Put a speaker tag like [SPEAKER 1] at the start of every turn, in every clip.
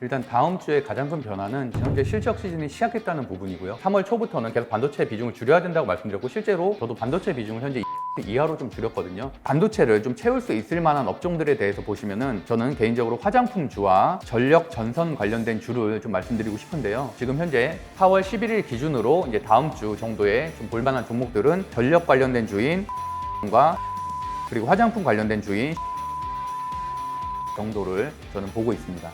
[SPEAKER 1] 일단 다음 주에 가장 큰 변화는 현재 실적 시즌이 시작했다는 부분이고요. 3월 초부터는 계속 반도체 비중을 줄여야 된다고 말씀드렸고, 실제로 저도 반도체 비중을 현재 이하로 좀 줄였거든요. 반도체를 좀 채울 수 있을 만한 업종들에 대해서 보시면은 저는 개인적으로 화장품주와 전력 전선 관련된 주를 좀 말씀드리고 싶은데요. 지금 현재 4월 11일 기준으로 이제 다음 주 정도에 좀 볼만한 종목들은 전력 관련된 주인 과 그리고 화장품 관련된 주인 정도를 저는 보고 있습니다.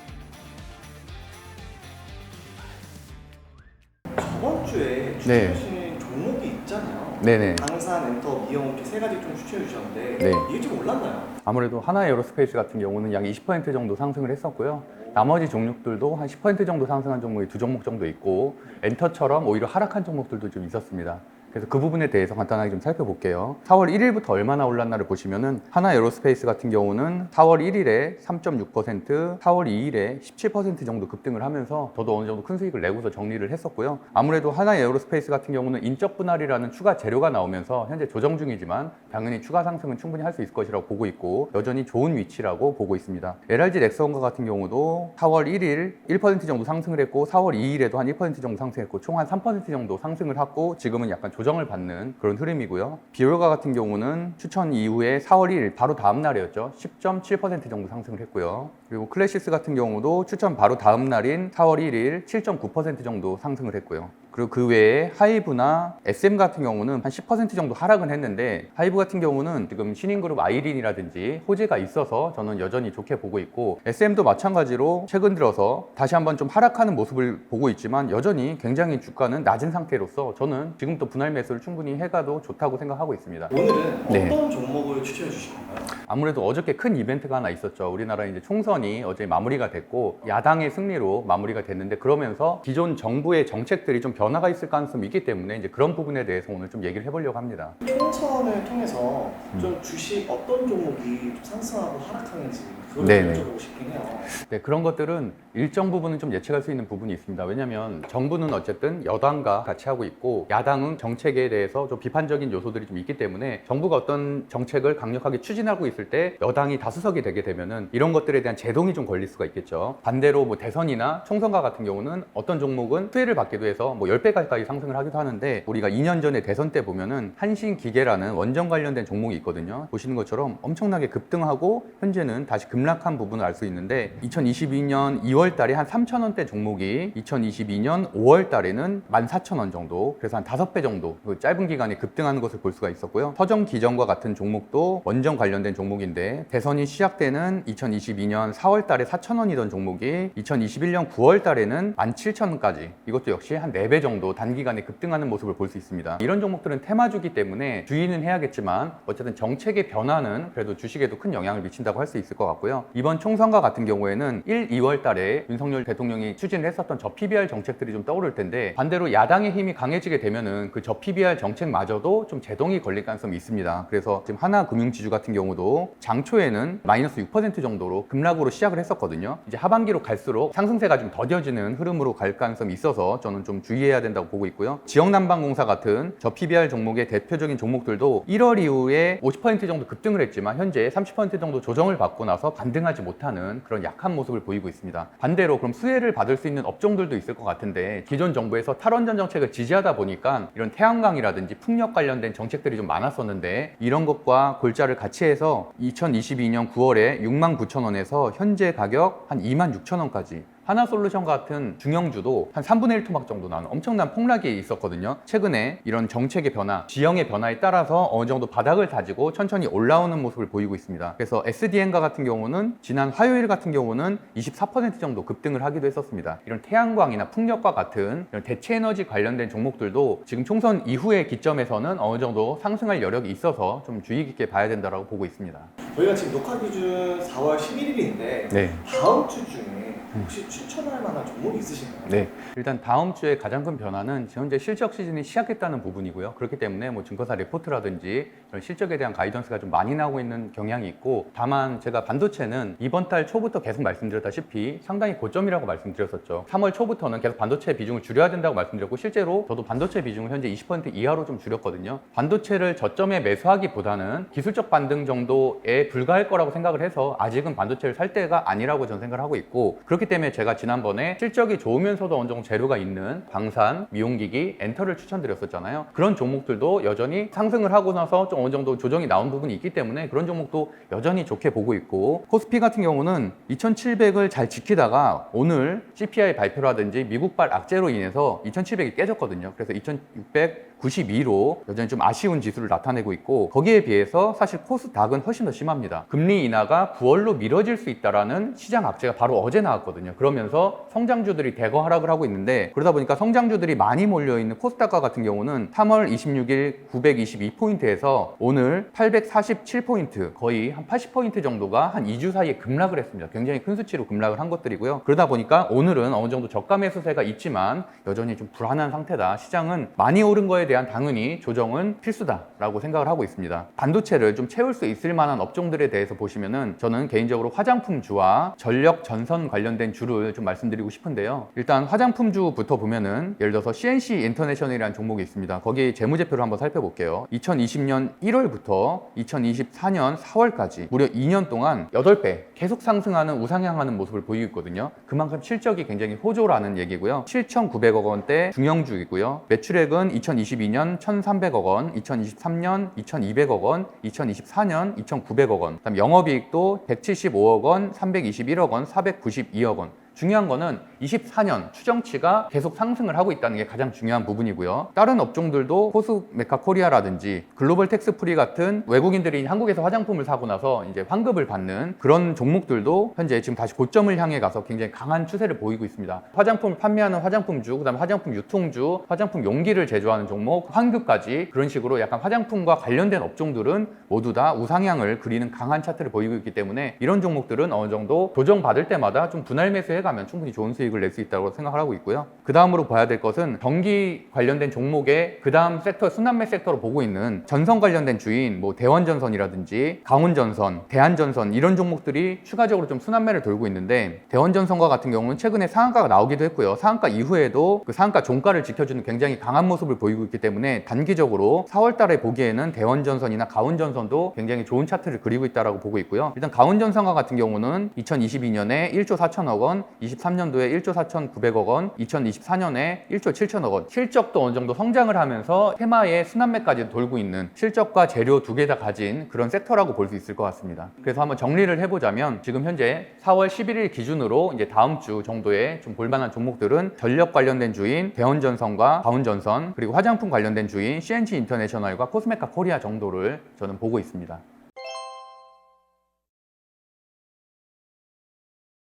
[SPEAKER 2] 저번 주에 추천해주신 종목이 있잖아요.
[SPEAKER 1] 네네.
[SPEAKER 2] 방산, 엔터, 미영 이렇게 세 가지 좀 추천해 주셨는데
[SPEAKER 1] 네.
[SPEAKER 2] 이게 좀 올랐나요?
[SPEAKER 1] 아무래도 하나에어로스페이스 같은 경우는 약 20% 정도 상승을 했었고요. 나머지 종목들도 한 10% 정도 상승한 종목이 두 종목 정도 있고, 엔터처럼 오히려 하락한 종목들도 좀 있었습니다. 그래서 그 부분에 대해서 간단하게 좀 살펴볼게요. 4월 1일부터 얼마나 올랐나를 보시면은 하나에어로스페이스 같은 경우는 4월 1일에 3.6%, 4월 2일에 17% 정도 급등을 하면서 저도 어느 정도 큰 수익을 내고서 정리를 했었고요. 아무래도 하나에어로스페이스 같은 경우는 인적 분할이라는 추가 재료가 나오면서 현재 조정 중이지만 당연히 추가 상승은 충분히 할 수 있을 것이라고 보고 있고, 여전히 좋은 위치라고 보고 있습니다. LRG 넥스원과 같은 경우도 4월 1일 1% 정도 상승을 했고, 4월 2일에도 한 1% 정도 상승했고, 총 한 3% 정도 상승을 하고 지금은 약간 조정을 받는 그런 흐름이고요. 비올가 같은 경우는 추천 이후에 4월 1일 바로 다음 날이었죠. 10.7% 정도 상승을 했고요. 그리고 클래시스 같은 경우도 추천 바로 다음 날인 4월 1일 7.9% 정도 상승을 했고요. 그리고 그 외에 하이브나 SM 같은 경우는 한 10% 정도 하락은 했는데, 하이브 같은 경우는 지금 신인그룹 아이린이라든지 호재가 있어서 저는 여전히 좋게 보고 있고, SM도 마찬가지로 최근 들어서 다시 한번 좀 하락하는 모습을 보고 있지만 여전히 굉장히 주가는 낮은 상태로서 저는 지금부터 분할 매수를 충분히 해가도 좋다고 생각하고 있습니다.
[SPEAKER 2] 오늘은
[SPEAKER 1] 네.
[SPEAKER 2] 어떤 종목을 추천해 주실 건가요?
[SPEAKER 1] 아무래도 어저께 큰 이벤트가 하나 있었죠. 우리나라 이제 총선이 어제 마무리가 됐고 야당의 승리로 마무리가 됐는데, 그러면서 기존 정부의 정책들이 좀 변화가 있을 가능성이 있기 때문에 이제 그런 부분에 대해서 오늘 좀 얘기를 해보려고 합니다.
[SPEAKER 2] 총선을 통해서 좀 주식 어떤 종목이 좀 상승하고 하락하는지 그걸
[SPEAKER 1] 네네.
[SPEAKER 2] 좀 여쭤보고 싶긴 해요.
[SPEAKER 1] 네, 그런 것들은 일정 부분은 좀 예측할 수 있는 부분이 있습니다. 왜냐하면 정부는 어쨌든 여당과 같이 하고 있고, 야당은 정책에 대해서 좀 비판적인 요소들이 좀 있기 때문에 정부가 어떤 정책을 강력하게 추진하고 있을 때 여당이 다수석이 되게 되면은 이런 것들에 대한 제동이 좀 걸릴 수가 있겠죠. 반대로 뭐 대선이나 총선과 같은 경우는 어떤 종목은 수혜를 받기도 해서 뭐 10배 가까이 상승을 하기도 하는데, 우리가 2년 전에 대선 때 보면은 한신기계라는 원전 관련된 종목이 있거든요. 보시는 것처럼 엄청나게 급등하고 현재는 다시 급락한 부분을 알 수 있는데, 2022년 2월 달에 한 3,000원대 종목이 2022년 5월 달에는 14,000원 정도, 그래서 한 5배 정도 그 짧은 기간에 급등하는 것을 볼 수가 있었고요. 서정기전과 같은 종목도 원전 관련된 종목인데, 대선이 시작되는 2022년 4월 달에 4,000원이던 종목이 2021년 9월 달에는 17,000원까지, 이것도 역시 한 4배 정도 단기간에 급등하는 모습을 볼 수 있습니다. 이런 종목들은 테마주기 때문에 주의는 해야겠지만 어쨌든 정책의 변화는 그래도 주식에도 큰 영향을 미친다고 할 수 있을 것 같고요. 이번 총선과 같은 경우에는 1, 2월 달에 윤석열 대통령이 추진을 했었던 저 PBR 정책들이 좀 떠오를 텐데, 반대로 야당의 힘이 강해지게 되면은 그 저 PBR 정책마저도 좀 제동이 걸릴 가능성이 있습니다. 그래서 지금 하나금융지주 같은 경우도 장초에는 마이너스 6% 정도로 급락으로 시작을 했었거든요. 이제 하반기로 갈수록 상승세가 좀 더뎌지는 흐름으로 갈 가능성이 있어서 저는 좀 주의해야 된다고 보고 있고요. 지역난방공사 같은 저 PBR 종목의 대표적인 종목들도 1월 이후에 50% 정도 급등을 했지만 현재 30% 정도 조정을 받고 나서 반등하지 못하는 그런 약한 모습을 보이고 있습니다. 반대로 그럼 수혜를 받을 수 있는 업종들도 있을 것 같은데, 기존 정부에서 탈원전 정책을 지지하다 보니까 이런 태양광이라든지 풍력 관련된 정책들이 좀 많았었는데, 이런 것과 골자를 같이 해서 2022년 9월에 69,000원에서 현재 가격 한 26,000원까지, 하나솔루션 같은 중형주도 한 3분의 1 토막 정도 나는 엄청난 폭락이 있었거든요. 최근에 이런 정책의 변화, 지형의 변화에 따라서 어느 정도 바닥을 다지고 천천히 올라오는 모습을 보이고 있습니다. 그래서 SDN가 같은 경우는 지난 화요일 같은 경우는 24% 정도 급등을 하기도 했었습니다. 이런 태양광이나 풍력과 같은 이런 대체 에너지 관련된 종목들도 지금 총선 이후의 기점에서는 어느 정도 상승할 여력이 있어서 좀 주의 깊게 봐야 된다고 보고 있습니다.
[SPEAKER 2] 저희가 지금 녹화 기준 4월 11일인데
[SPEAKER 1] 네.
[SPEAKER 2] 다음 주 중에 혹시 추천할 만한 종목이 있으신가요?
[SPEAKER 1] 네, 일단 다음 주에 가장 큰 변화는 현재 실적 시즌이 시작했다는 부분이고요. 그렇기 때문에 뭐 증권사 레포트라든지 그런 실적에 대한 가이던스가 좀 많이 나오고 있는 경향이 있고, 다만 제가 반도체는 이번 달 초부터 계속 말씀드렸다시피 상당히 고점이라고 말씀드렸었죠. 3월 초부터는 계속 반도체 비중을 줄여야 된다고 말씀드렸고, 실제로 저도 반도체 비중을 현재 20% 이하로 좀 줄였거든요. 반도체를 저점에 매수하기보다는 기술적 반등 정도에 불과할 거라고 생각을 해서 아직은 반도체를 살 때가 아니라고 저는 생각을 하고 있고, 그렇기 때문에 제가 지난번에 실적이 좋으면서도 어느 정도 재료가 있는 방산, 미용기기, 엔터를 추천드렸었잖아요. 그런 종목들도 여전히 상승을 하고 나서 좀 어느 정도 조정이 나온 부분이 있기 때문에 그런 종목도 여전히 좋게 보고 있고, 코스피 같은 경우는 2700을 잘 지키다가 오늘 CPI 발표라든지 미국발 악재로 인해서 2700이 깨졌거든요. 그래서 2692로 여전히 좀 아쉬운 지수를 나타내고 있고, 거기에 비해서 사실 코스닥은 훨씬 더 심합니다. 금리 인하가 9월로 미뤄질 수 있다라는 시장 악재가 바로 어제 나왔거든요. 그러면서 성장주들이 대거 하락을 하고 있는데, 그러다 보니까 성장주들이 많이 몰려있는 코스닥과 같은 경우는 3월 26일 922포인트에서 오늘 847포인트, 거의 한 80포인트 정도가 한 2주 사이에 급락을 했습니다. 굉장히 큰 수치로 급락을 한 것들이고요. 그러다 보니까 오늘은 어느 정도 저가 매수세가 있지만 여전히 좀 불안한 상태다. 시장은 많이 오른 거에 대한 당연히 조정은 필수다라고 생각을 하고 있습니다. 반도체를 좀 채울 수 있을 만한 업종들에 대해서 보시면은 저는 개인적으로 화장품주와 전력 전선 관련된 주를 좀 말씀드리고 싶은데요. 일단 화장품주부터 보면은 예를 들어서 CNC 인터내셔널이라는 종목이 있습니다. 거기 재무제표를 한번 살펴볼게요. 2020년 1월부터 2024년 4월까지 무려 2년 동안 8배 계속 상승하는 우상향하는 모습을 보이고 있거든요. 그만큼 실적이 굉장히 호조라는 얘기고요. 7,900억 원대 중형주이고요. 매출액은 2022년 1,300억 원, 2023년 2,200억 원, 2024년 2,900억 원, 그다음 영업이익도 175억 원, 321억 원, 492억 원. 중요한 거는 24년 추정치가 계속 상승을 하고 있다는 게 가장 중요한 부분이고요. 다른 업종들도 코스메카 코리아라든지 글로벌 텍스프리 같은 외국인들이 한국에서 화장품을 사고 나서 이제 환급을 받는 그런 종목들도 현재 지금 다시 고점을 향해 가서 굉장히 강한 추세를 보이고 있습니다. 화장품을 판매하는 화장품주, 그다음에 화장품 유통주, 화장품 용기를 제조하는 종목, 환급까지 그런 식으로 약간 화장품과 관련된 업종들은 모두 다 우상향을 그리는 강한 차트를 보이고 있기 때문에 이런 종목들은 어느 정도 조정받을 때마다 좀 분할 매수해 가면 충분히 좋은 수익을 낼 수 있다고 생각을 하고 있고요. 그 다음으로 봐야 될 것은 전기 관련된 종목의 그 다음 섹터, 순환매 섹터로 보고 있는 전선 관련된 주인, 뭐 대원전선이라든지 강훈전선, 대한전선 이런 종목들이 추가적으로 좀 순환매를 돌고 있는데, 대원전선과 같은 경우는 최근에 상한가가 나오기도 했고요. 상한가 이후에도 그 상한가 종가를 지켜주는 굉장히 강한 모습을 보이고 있기 때문에 단기적으로 4월 달에 보기에는 대원전선이나 가훈전선도 굉장히 좋은 차트를 그리고 있다고 보고 있고요. 일단 가훈전선과 같은 경우는 2022년에 1조 4천억 원, 23년도에 1조 4,900억 원, 2024년에 1조 7천억 원, 실적도 어느 정도 성장을 하면서 테마의 순환매까지 돌고 있는 실적과 재료 두 개 다 가진 그런 섹터라고 볼 수 있을 것 같습니다. 그래서 한번 정리를 해보자면 지금 현재 4월 11일 기준으로 이제 다음 주 정도에 좀 볼만한 종목들은 전력 관련된 주인 대원전선과 가훈전선, 그리고 화장품 관련된 주인 CNC 인터내셔널과 코스메카 코리아 정도를 저는 보고 있습니다.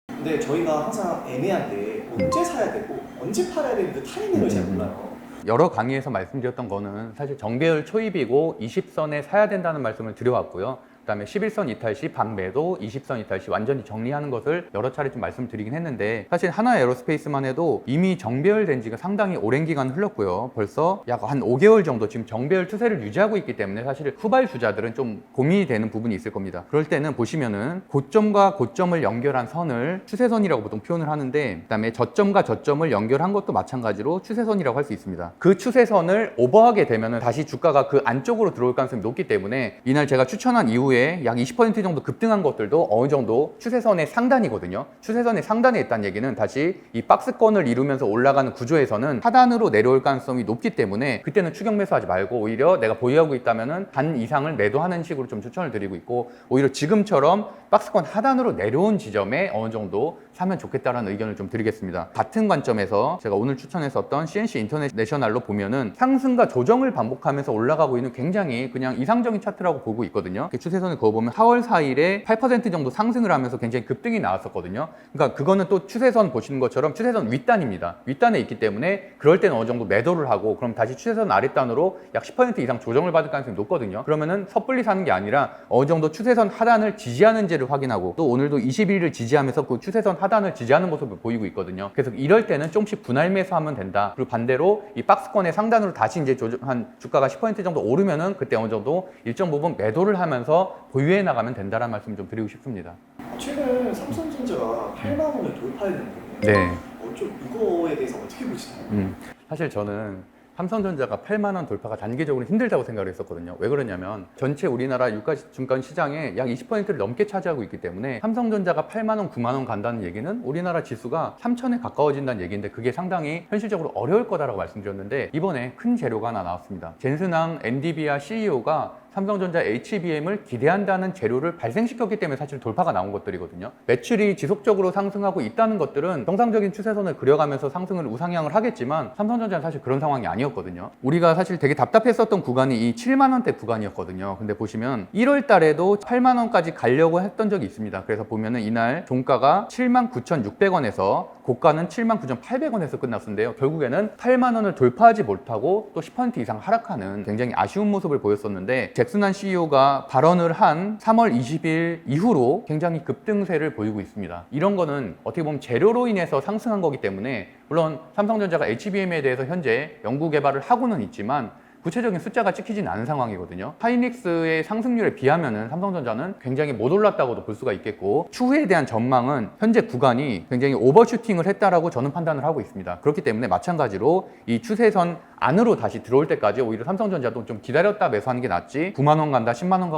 [SPEAKER 2] 근데 저희가 항상 애매한데 언제 사야 되고 언제 팔아야 되는데 타이밍을 잘 몰라요.
[SPEAKER 1] 여러 강의에서 말씀드렸던 거는 사실 정배열 초입이고 20선에 사야 된다는 말씀을 드려왔고요. 그다음에 11선 이탈 시 반매도, 20선 이탈 시 완전히 정리하는 것을 여러 차례 좀 말씀드리긴 했는데, 사실 하나 에어로스페이스만 해도 이미 정배열된 지가 상당히 오랜 기간 흘렀고요. 벌써 약 한 5개월 정도 지금 정배열 추세를 유지하고 있기 때문에 사실 후발주자들은 좀 고민이 되는 부분이 있을 겁니다. 그럴 때는 보시면은 고점과 고점을 연결한 선을 추세선이라고 보통 표현을 하는데, 그다음에 저점과 저점을 연결한 것도 마찬가지로 추세선이라고 할 수 있습니다. 그 추세선을 오버하게 되면은 다시 주가가 그 안쪽으로 들어올 가능성이 높기 때문에 이날 제가 추천한 이후에 약 20% 정도 급등한 것들도 어느 정도 추세선의 상단이거든요. 추세선의 상단에 있다는 얘기는 다시 이 박스권을 이루면서 올라가는 구조에서는 하단으로 내려올 가능성이 높기 때문에 그때는 추격 매수하지 말고 오히려 내가 보유하고 있다면은 반 이상을 매도하는 식으로 좀 추천을 드리고 있고, 오히려 지금처럼 박스권 하단으로 내려온 지점에 어느 정도 사면 좋겠다라는 의견을 좀 드리겠습니다. 같은 관점에서 제가 오늘 추천했었던 CNC 인터내셔널로 보면은 상승과 조정을 반복하면서 올라가고 있는 굉장히 그냥 이상적인 차트라고 보고 있거든요. 추세선을 그어보면 4월 4일에 8% 정도 상승을 하면서 굉장히 급등이 나왔었거든요. 그러니까 그거는 또 추세선 보시는 것처럼 추세선 윗단입니다. 윗단에 있기 때문에 그럴 때는 어느 정도 매도를 하고 그럼 다시 추세선 아랫단으로 약 10% 이상 조정을 받을 가능성이 높거든요. 그러면은 섣불리 사는 게 아니라 어느 정도 추세선 하단을 지지하는지를 확인하고, 또 오늘도 21일을 지지하면서 그 추세선 하단을 지지하는 모습을 보이고 있거든요. 그래서 이럴 때는 조금씩 분할 매수하면 된다. 그리고 반대로 이 박스권의 상단으로 다시 이제 한 주가가 10% 정도 오르면은 그때 어느 정도 일정 부분 매도를 하면서 보유해 나가면 된다라는 말씀 좀 드리고 싶습니다.
[SPEAKER 2] 최근 삼성전자가 8만 원을 돌파했는데
[SPEAKER 1] 네.
[SPEAKER 2] 좀 이거에 대해서 어떻게 보시나요?
[SPEAKER 1] 사실 저는 삼성전자가 8만 원 돌파가 단기적으로 힘들다고 생각을 했었거든요. 왜 그러냐면 전체 우리나라 유가증권 시장의 약 20%를 넘게 차지하고 있기 때문에 삼성전자가 8만 원, 9만 원 간다는 얘기는 우리나라 지수가 3천에 가까워진다는 얘기인데 그게 상당히 현실적으로 어려울 거다라고 말씀드렸는데 이번에 큰 재료가 하나 나왔습니다. 젠슨항 엔디비아 CEO가 삼성전자 HBM을 기대한다는 재료를 발생시켰기 때문에 사실 돌파가 나온 것들이거든요. 매출이 지속적으로 상승하고 있다는 것들은 정상적인 추세선을 그려가면서 상승을 우상향을 하겠지만 삼성전자는 사실 그런 상황이 아니었거든요. 우리가 사실 되게 답답했었던 구간이 이 7만 원대 구간이었거든요. 근데 보시면 1월 달에도 8만 원까지 가려고 했던 적이 있습니다. 그래서 보면은 이날 종가가 7만 9,600원에서 고가는 7만 9,800원에서 끝났는데요. 결국에는 8만 원을 돌파하지 못하고 또 10% 이상 하락하는 굉장히 아쉬운 모습을 보였었는데 잭슨한 CEO가 발언을 한 3월 20일 이후로 굉장히 급등세를 보이고 있습니다. 이런 거는 어떻게 보면 재료로 인해서 상승한 거기 때문에 물론 삼성전자가 HBM에 대해서 현재 연구 개발을 하고는 있지만 구체적인 숫자가 찍히진 않은 상황이거든요. 하이닉스의 상승률에 비하면은 삼성전자는 굉장히 못 올랐다고도 볼 수가 있겠고 추후에 대한 전망은 현재 구간이 굉장히 오버슈팅을 했다라고 저는 판단을 하고 있습니다. 그렇기 때문에 마찬가지로 이 추세선 안으로 다시 들어올 때까지 오히려 삼성전자도 좀 기다렸다 매수하는 게 낫지 9만 원 간다 10만 원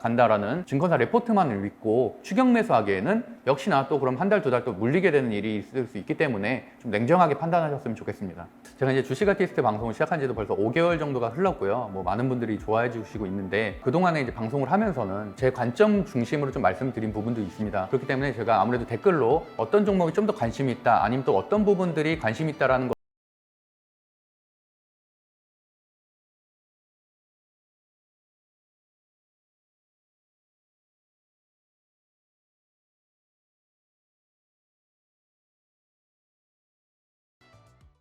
[SPEAKER 1] 간다라는 증권사 레포트만을 믿고 추격 매수하기에는 역시나 또 그럼 한 달 두 달 또 물리게 되는 일이 있을 수 있기 때문에 좀 냉정하게 판단하셨으면 좋겠습니다. 제가 이제 주식 아티스트 방송을 시작한 지도 벌써 5개월 정도가 흘렀고요. 뭐 많은 분들이 좋아해 주시고 있는데 그동안에 이제 방송을 하면서는 제 관점 중심으로 좀 말씀드린 부분도 있습니다. 그렇기 때문에 제가 아무래도 댓글로 어떤 종목이 좀 더 관심이 있다 아니면 또 어떤 부분들이 관심이 있다라는